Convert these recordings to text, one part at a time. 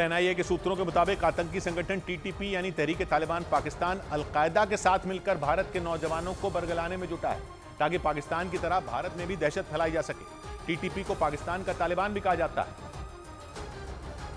NIA के सूत्रों के मुताबिक आतंकी संगठन टीटीपी यानी तहरीक तालिबान पाकिस्तान अलकायदा के साथ मिलकर भारत के नौजवानों को बरगलाने में जुटा है ताकि पाकिस्तान की तरह भारत में भी दहशत फैलाई जा सके। टीटीपी को पाकिस्तान का तालिबान भी कहा जाता है,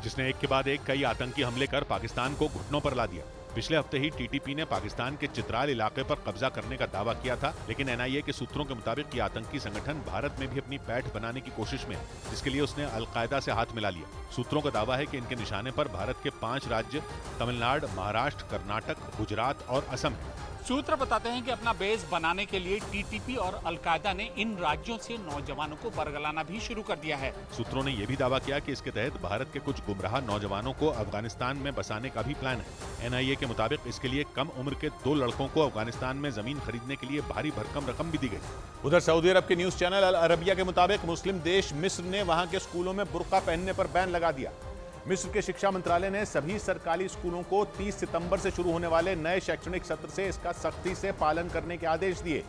जिसने एक के बाद एक कई आतंकी हमले कर पाकिस्तान को घुटनों पर ला दिया। पिछले हफ्ते ही टीटीपी ने पाकिस्तान के चित्राल इलाके पर कब्जा करने का दावा किया था, लेकिन एनआईए के सूत्रों के मुताबिक ये आतंकी संगठन भारत में भी अपनी पैठ बनाने की कोशिश में है, जिसके लिए उसने अलकायदा से हाथ मिला लिया। सूत्रों का दावा है कि इनके निशाने पर भारत के 5 राज्य तमिलनाडु, महाराष्ट्र, कर्नाटक, गुजरात और असम है। सूत्र बताते हैं कि अपना बेस बनाने के लिए टीटीपी और अलकायदा ने इन राज्यों से नौजवानों को बरगलाना भी शुरू कर दिया है। सूत्रों ने यह भी दावा किया कि इसके तहत भारत के कुछ गुमराह नौजवानों को अफगानिस्तान में बसाने का भी प्लान है। एनआईए के मुताबिक इसके लिए कम उम्र के 2 लड़कों को अफगानिस्तान में जमीन खरीदने के लिए भारी भरकम रकम भी दी गई। उधर सऊदी अरब के न्यूज चैनल अल अरबिया के मुताबिक मुस्लिम देश मिस्र ने वहां के स्कूलों में बुर्का पहनने पर बैन लगा दिया। मिस्र के शिक्षा मंत्रालय ने सभी सरकारी स्कूलों को 30 सितंबर से शुरू होने वाले नए शैक्षणिक सत्र से इसका सख्ती से पालन करने के आदेश दिए,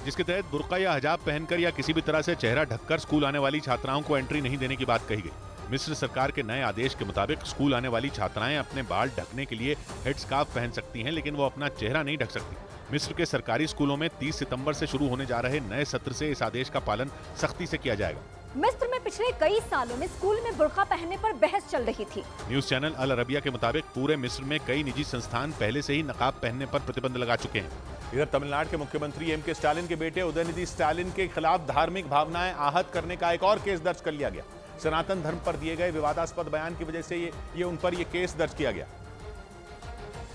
जिसके तहत बुर्का या हिजाब पहनकर या किसी भी तरह से चेहरा ढककर स्कूल आने वाली छात्राओं को एंट्री नहीं देने की बात कही गई। मिस्र सरकार के नए आदेश के मुताबिक स्कूल आने वाली छात्राएं अपने बाल ढकने के लिए हेड स्कार्फ पहन सकती हैं, लेकिन वो अपना चेहरा नहीं ढक सकती। मिस्र के सरकारी स्कूलों में 30 सितंबर से शुरू होने जा रहे नए सत्र से इस आदेश का पालन सख्ती से किया जाएगा। मिस्र में पिछले कई सालों में स्कूल में बुर्का पहनने पर बहस चल रही थी। न्यूज चैनल अल अरबिया के मुताबिक पूरे मिस्र में कई निजी संस्थान पहले से ही नकाब पहनने पर प्रतिबंध लगा चुके हैं। इधर तमिलनाडु के मुख्यमंत्री एम के स्टालिन के बेटे उदयनिधि स्टालिन के खिलाफ धार्मिक भावनाएं आहत करने का एक और केस दर्ज कर लिया गया। सनातन धर्म पर दिए गए विवादास्पद बयान की वजह से ये उन पर यह केस दर्ज किया गया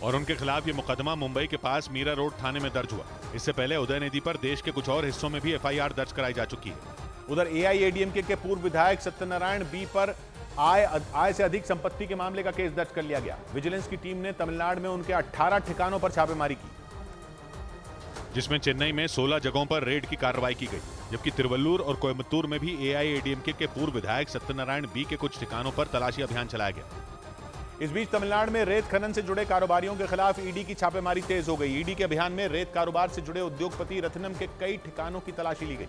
और उनके खिलाफ ये मुकदमा मुंबई के पास मीरा रोड थाने में दर्ज हुआ। इससे पहले उदयनिधि पर देश के कुछ और हिस्सों में भी एफआईआर दर्ज कराई जा चुकी है। उधर एआईएडीएमके के पूर्व विधायक सत्यनारायण बी पर आय से अधिक संपत्ति के मामले का केस दर्ज कर लिया गया। विजिलेंस की टीम ने तमिलनाडु में उनके 18 ठिकानों पर छापेमारी की, जिसमें चेन्नई में 16 जगहों पर रेड की कार्रवाई की गई, जबकि तिरुवल्लुर और कोयम्बतूर में भी एआईएडीएमके के पूर्व विधायक सत्यनारायण बी के कुछ ठिकानों पर तलाशी अभियान चलाया गया। इस बीच तमिलनाडु में रेत खनन से जुड़े कारोबारियों के खिलाफ ईडी की छापेमारी तेज हो गई। ईडी के अभियान में रेत कारोबार से जुड़े उद्योगपति रत्नम के कई ठिकानों की तलाशी ली गई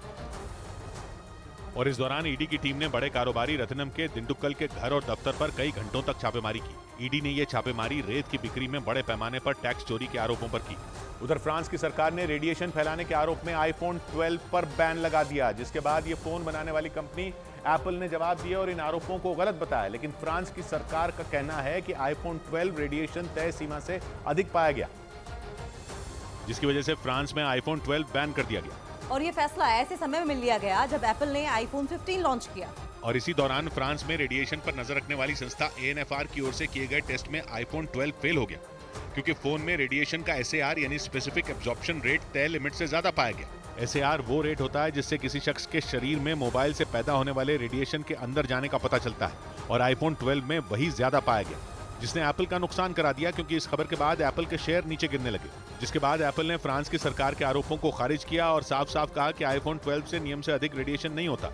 और इस दौरान ईडी की टीम ने बड़े कारोबारी रत्नम के दिंडुक्कल के घर और दफ्तर पर कई घंटों तक छापेमारी की। ईडी ने यह छापेमारी रेत की बिक्री में बड़े पैमाने पर टैक्स चोरी के आरोपों पर की। उधर फ्रांस की सरकार ने रेडिएशन फैलाने के आरोप में आईफोन 12 पर बैन लगा दिया, जिसके बाद ये फोन बनाने वाली कंपनी एप्पल ने जवाब दिया और इन आरोपों को गलत बताया। लेकिन फ्रांस की सरकार का कहना है कि आईफोन 12 रेडिएशन तय सीमा से अधिक पाया गया, जिसकी वजह से फ्रांस में आईफोन 12 बैन कर दिया गया। और ये फैसला ऐसे समय में लिया गया जब एप्पल ने आईफोन 15 लॉन्च किया। और इसी दौरान फ्रांस में रेडिएशन पर नजर रखने वाली संस्था ANFR की ओर से किए गए टेस्ट में आईफोन 12 फेल हो गया, क्योंकि फोन में रेडिएशन का SAR यानी स्पेसिफिक एब्जॉर्प्शन रेट तय लिमिट से ज्यादा पाया गया। SAR वो रेट होता है जिससे किसी शख्स के शरीर में मोबाइल से पैदा होने वाले रेडिएशन के अंदर जाने का पता चलता है, और आईफोन 12 में वही ज्यादा पाया गया, जिसने एप्पल का नुकसान करा दिया, क्योंकि इस खबर के बाद एप्पल के शेयर नीचे गिरने लगे। जिसके बाद एप्पल ने फ्रांस की सरकार के आरोपों को खारिज किया और साफ साफ कहा कि आईफोन 12 से नियम से अधिक रेडिएशन नहीं होता।